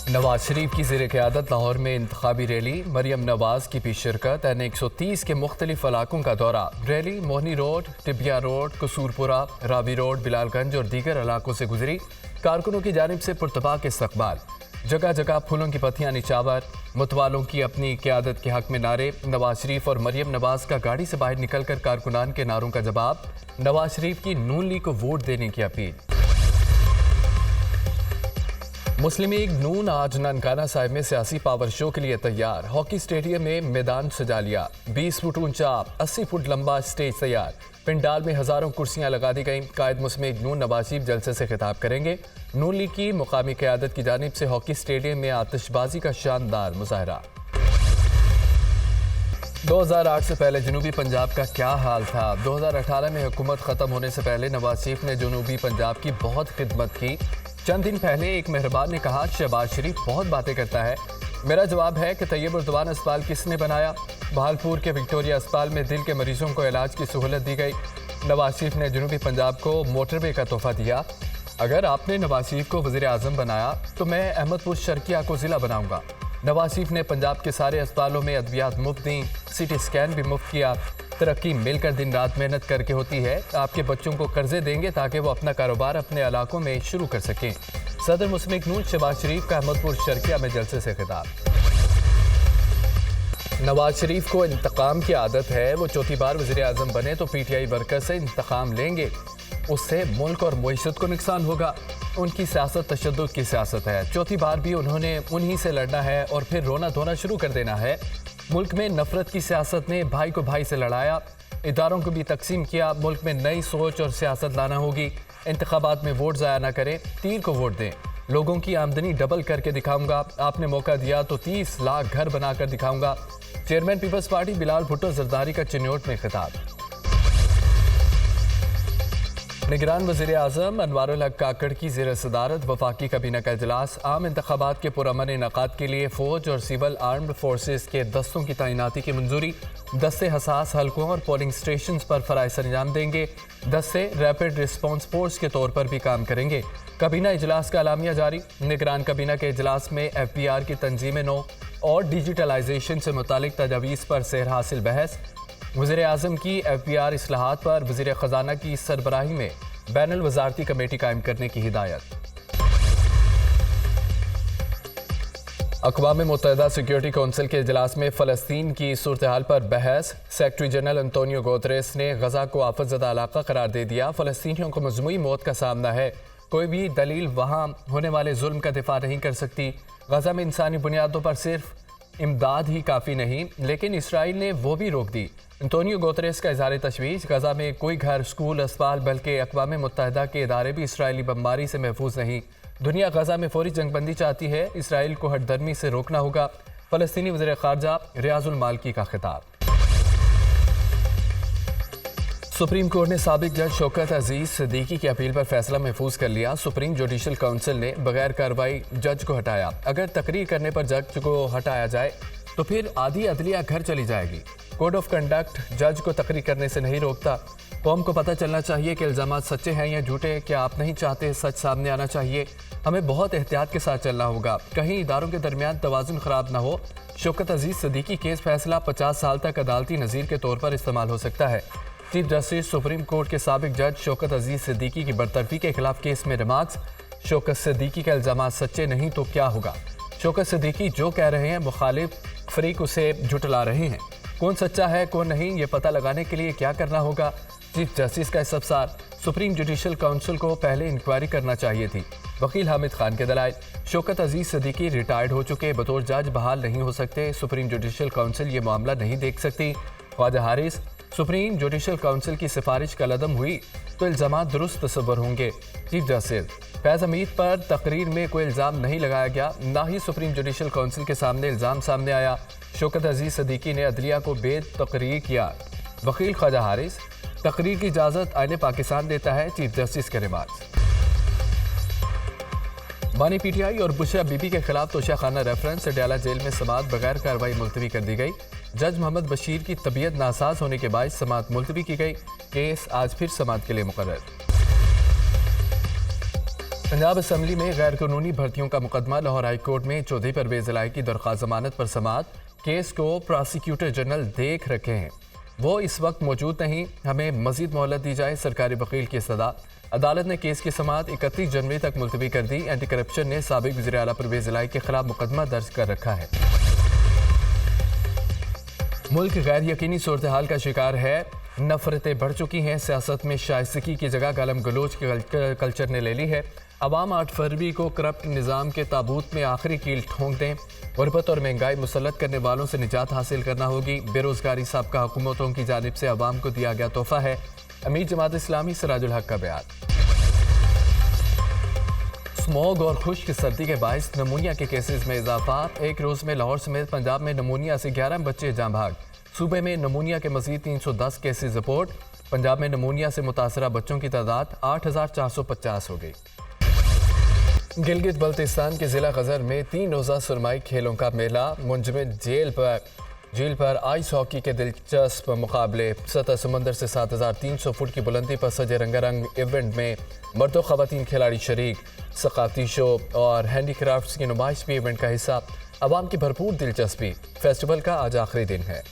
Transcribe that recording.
नवाज शरीफ की ज़ेर क़यादत लाहौर में इंतखाबी रैली, मरियम नवाज की भी शिरकत। N130 के मुख्तलिफ इलाकों का दौरा। Rally Mohni road, Tibbia road, Kasurpura, Ravi road, Bilalganj और दीगर इलाकों से गुजरी। कारकुनों की जानिब से पुरतबाक इस्तकबाल, जगह जगह फूलों की पत्तियां निछावर। मुतवालों की अपनी क़यादत के हक में नारे। नवाज शरीफ और मरियम नवाज का गाड़ी से बाहर निकलकर कारकुनान के नारों का जवाब। नवाज शरीफ की नून लीग को वोट देने की अपील। मुस्लिम लीग नून आज ननकाना साहिब में सियासी पावर शो के लिए तैयार। हॉकी स्टेडियम में मैदान सजा लिया। 20 फुट ऊंचा, 80 फुट लंबा स्टेज तैयार। पिंडाल में हजारों कुर्सियां लगा दी गईं। कायद मुस्लिम लीग नून नवाज शरीफ जलसे से खिताब करेंगे। नून लीग की मुकामी क़यादत की जानिब से हॉकी स्टेडियम में आतिशबाजी का शानदार मुजाहरा। 2008 से पहले जनूबी पंजाब का क्या हाल था? 2018 में हुकूमत ख़त्म होने से पहले नवाज शरीफ ने जनूबी पंजाब की बहुत खिदमत की। चंद दिन पहले एक मेहरबान ने कहा, शहबाज शरीफ बहुत बातें करता है। मेरा जवाब है कि तैयब उर्दवान अस्पताल किसने बनाया? बहालपुर के विक्टोरिया अस्पताल में दिल के मरीजों को इलाज की सहूलत दी गई। नवाज शरीफ ने जनूबी पंजाब को मोटरवे का तोहफा दिया। अगर आपने नवाज शरीफ को वज़ीर आज़म बनाया तो मैं अहमदपुर शर्किया को ज़िला बनाऊंगा। नवाज शरीफ ने पंजाब के सारे अस्पतालों में अद्वियात मुफ्त दी, सीटी स्कैन भी मुफ्त किया। तरक्की मिलकर दिन रात मेहनत करके होती है। आपके बच्चों को कर्जे देंगे ताकि वो अपना कारोबार अपने इलाकों में शुरू कर सकें। सदर मुस्लिम लीग नून शहबाज शरीफ का अहमदपुर शर्किया में जलसे से खिताब। नवाज शरीफ को इंतकाम की आदत है। वो चौथी बार वज़ीर आज़म बने तो PTI वर्कर से इंतकाम लेंगे। उससे मुल्क और मईशत को नुकसान होगा। उनकी सियासत तशद्दुद की सियासत है। चौथी बार भी उन्होंने उन्हीं से लड़ना है और फिर रोना धोना शुरू कर देना है। मुल्क में नफरत की सियासत ने भाई को भाई से लड़ाया, इदारों को भी तकसीम किया। मुल्क में नई सोच और सियासत लाना होगी। इंतखाबात में वोट ज़ाया ना करें, तीर को वोट दें। लोगों की आमदनी डबल करके दिखाऊंगा। आपने मौका दिया तो 30 लाख घर बनाकर दिखाऊंगा। चेयरमैन पीपल्स पार्टी बिलाल भुट्टो जरदारी का चिन्नौट में खिताब। निगरान वज़ीर आज़म अनवारुल हक काकड़ की ज़ेर सदारत वफाकी काबीना का इजलास। आम इंतखाबात के पुरअमन इनेकाद के लिए फ़ौज और सिविल आर्म्ड फोर्सेस के दस्तों की तैनाती की मंजूरी। दस्ते हसास हलकों और पोलिंग स्टेशन पर फ़राइज़ अंजाम देंगे। दस्ते रैपिड रिस्पॉन्स फोर्स के तौर पर भी काम करेंगे। काबीना इजलास का एलामिया जारी। निगरान काबीना के इजलास में FBR की तंजीम नौ और डिजिटलाइजेशन से मुतालिक तजावीज़ पर सेर हासिल बहस। वज़ीर आज़म की FBR इस्लाहात पर वज़ीर ख़जाना की सरबराही में बैनुल वज़ारती कमेटी कायम करने की हिदायत। अक़वाम मुत्तहिदा सिक्योरिटी कौंसिल के इजलास में फ़लस्तीन की सूरत हाल पर बहस। सेक्रेटरी जनरल एंटोनियो गुतेरेस ने गज़ा को आफतज़दा इलाका करार दे दिया। फ़लस्तीनियों को मजमूई मौत का सामना है। कोई भी दलील वहाँ होने वाले जुल्म का दिफा नहीं कर सकती। गज़ा में इंसानी बुनियादों पर सिर्फ इमदाद ही काफ़ी नहीं, लेकिन इसराइल ने वो भी रोक दी। एंटोनियो गुतेरेस का इज़हार तशवीश, गज़ा में कोई घर, स्कूल, अस्पताल बल्कि अक़वाम मुत्तहिदा के इदारे भी इसराइली बमबारी से महफूज नहीं। दुनिया गज़ा में फौरी जंगबंदी चाहती है। इसराइल को हटदर्मी से रोकना होगा। फ़लस्तीनी वज़ीर ख़ारजा रियाजुल मालकी का खिताब। सुप्रीम कोर्ट ने साबिक जज शौकत अजीज सिद्दीकी की अपील पर फैसला महफूज कर लिया। सुप्रीम जुडिशल काउंसिल ने बगैर कार्रवाई जज को हटाया। अगर तकरीर करने पर जज को हटाया जाए तो फिर आधी अदलिया घर चली जाएगी। कोड ऑफ कंडक्ट जज को तकरीर करने से नहीं रोकता। कौम को पता चलना चाहिए कि इल्ज़ामात सच्चे हैं या झूठे। क्या आप नहीं चाहते सच सामने आना चाहिए? हमें बहुत एहतियात के साथ चलना होगा, कहीं इदारों के दरमियान तवाज़ुन ख़राब ना हो। शौकत अजीज सिद्दीकी केस फैसला 50 साल तक अदालती नज़ीर के तौर पर इस्तेमाल हो सकता है। चीफ जस्टिस सुप्रीम कोर्ट के साबिक जज शौकत अजीज सिद्दीकी की बरतरफी के खिलाफ केस में रिमार्क्स। शौकत सिद्दीकी का इल्ज़ामात सच्चे नहीं तो क्या होगा? शौकत सिद्दीकी जो कह रहे हैं मुखालिफ फरीक उसे झुठला रहे हैं। कौन सच्चा है कौन नहीं, ये पता लगाने के लिए क्या करना होगा? चीफ जस्टिस का इस्तफसार। सुप्रीम जुडिशल काउंसिल को पहले इंक्वायरी करना चाहिए थी। वकील हामिद खान के दलाइल। शौकत अजीज सिद्दीकी रिटायर्ड हो चुके, बतौर जज बहाल नहीं हो सकते। सुप्रीम जुडिशल काउंसिल ये मामला नहीं देख सकती। Khawaja Haris. Supreme judicial council की सिफारिश कलअदम हुई तो इल्ज़ामात दुरुस्त तस्वर होंगे। Chief justice. फैज़ हमीद पर तकरीर में कोई इल्ज़ाम नहीं लगाया गया, ना ही सुप्रीम जुडिशल काउंसिल के सामने इल्ज़ाम सामने आया। शौकत अजीज सिद्दीकी ने अदलिया को बेद तकरीर किया। वकील ख्वाजा हारिस। तकरीर की इजाज़त आईने पाकिस्तान देता है। चीफ जस्टिस के रिमार्क्स। बानी PTI और बुशरा बीबी के खिलाफ तोशाखाना रेफरेंस अडयाला जेल में समाअत बगैर कार्रवाई मुलतवी कर दी गई। जज मोहम्मद बशीर की तबीयत नासाज होने के बाद समाअत मुलतवी की गई। केस आज फिर समाअत के लिए मुकर्रर। पंजाब असम्बली में गैर कानूनी भर्तियों का मुकदमा। लाहौर हाई कोर्ट में चौधरी परवेज इलाही की दरख्वास्त जमानत पर समाअत। केस को प्रोसिक्यूटर जनरल देख रखे हैं, वो इस वक्त मौजूद नहीं, हमें मजीद मोहलत दी जाए, सरकारी वकील की सदा। अदालत ने केस की समाअत 31 जनवरी तक मुलतवी कर दी। एंटी करप्शन ने साबिक वज़ीर आला परवेज इलाही के खिलाफ मुकदमा दर्ज कर रखा है। मुल्क गैर यकीनी सूरत हाल का शिकार है, नफरतें बढ़ चुकी हैं, सियासत में शाइस्तगी की जगह गालम गलोच के कल्चर ने ले ली है। अवाम 8 फरवरी को करप्ट निज़ाम के ताबूत में आखिरी कील ठोंक दें। गुरबत और महंगाई मुसल्लत करने वालों से निजात हासिल करना होगी। बेरोजगारी साबका हुकूमतों की जानिब से अवाम को दिया गया तोहफा है। अमीर जमात इस्लामी सिराजुल हक का बयान। स्मॉग और खुश्क सर्दी के बायस नमूनिया के केसेस में इजाफा। एक रोज़ में लाहौर समेत पंजाब में नमूनिया से 11 बच्चे जाँ भाग। सूबे में नमूनिया के मजीद 310 केसेस रिपोर्ट। पंजाब में नमूनिया से मुतासरा बच्चों की तादाद 8450 हो गई। गिलगित बल्तिस्तान के जिला गजर में 3 रोज़ा सुरमाई खेलों का मेला। मुंजमद झील पर आइस हॉकी के दिलचस्प मुकाबले। सतह समंदर से 7300 फुट की बुलंदी पर सजे रंगारंग इवेंट में मर्द और ख़वातीन खिलाड़ी शरीक। सकाफती शो और हैंडीक्राफ्ट्स की नुमाइश भी इवेंट का हिस्सा। अवाम की भरपूर दिलचस्पी। फेस्टिवल का आज आखिरी दिन है।